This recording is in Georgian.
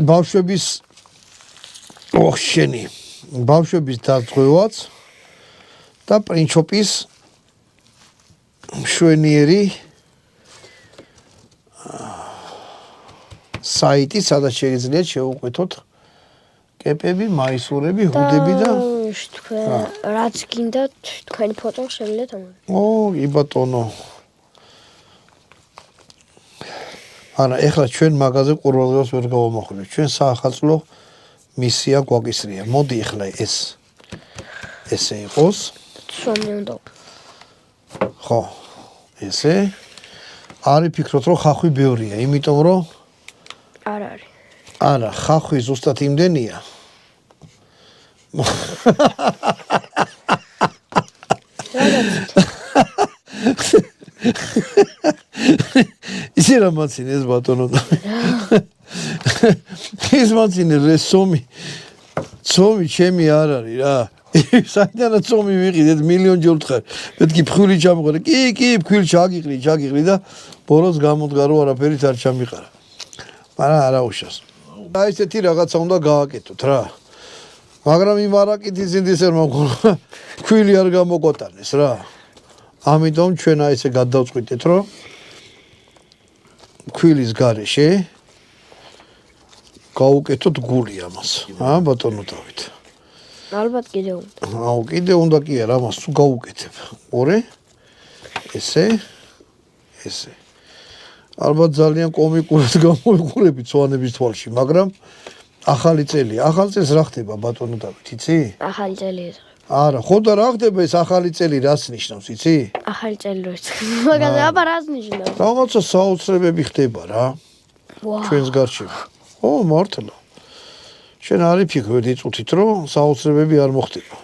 ბავშვების ოხშენი ბავშვების დაწყვევაც და პრინჩოპის მშვენიერი საიტი, სადაც შეგიძლიათ შეუყვეთოთ კეპები, მაისურები, ჰუდები და რაც გინდათ თქვენი ფოტო შეგიძლიათ ამოვიდეთ. კი ბატონო. არა, ეხლა ჩვენ მაგაზე ყურადღებას ვერ გავამახვილებთ. ჩვენ საახალწლო მისია გვაკისრია. მოდი ეხლა ესე იყოს. სვამი უნდა. ხო. ესე არ იფიქროთ, რომ ხახვი ბევრია, იმიტომ რომ არ არის. არა, ხახვი ზუსტად იმდენია. ისი რა მაცინე ეს ბატონო და ის მაცინე რესომი ცომი ჩემი არ არის რა საერთოდ ცომი ვიყიდეთ მილიონჯერ ვთხარ მეთქი ფხული ჩამიყარა კი ფხული ჩაგიყრი და ბოლოს გამოდგა რომ არაფერით არ ჩამიყარა მაგრამ არა უშავს აი ესეთი რაღაცა უნდა გააკეთოთ რა მაგრამ იმ არაკითი ზინდისერმა ფხული არ გამოგვატანეს რა ამიტომ ჩვენ აი ესე გადავწყვიტეთ რომ ქვილის გარეშე გაუკეთოთ გული ამას. ბატონო დავით. ალბათ კიდე უნდა. კიდე უნდა კი არა, ამას თუ გაუკეთებ. ორე ესე. ალბათ ძალიან კომიკურად გამოვიყურებით სვანების თვალში, მაგრამ ახალი წელი. ახალი წელს რა ხდება ბატონო დავით, იცი? ახალი წელი ეს. არა, ხო და რა ხდება ეს ახალი წელი რას ნიშნავს, იცი? ახალი წელი რო ის. მაგაზე აბა რას ნიშნავს? რაღაცა საოცრებები ხდება რა. ჩვენს გარშემო. მართლა. შენ არ იფიქრე იწუთით რომ საოცრებები არ მოხდება.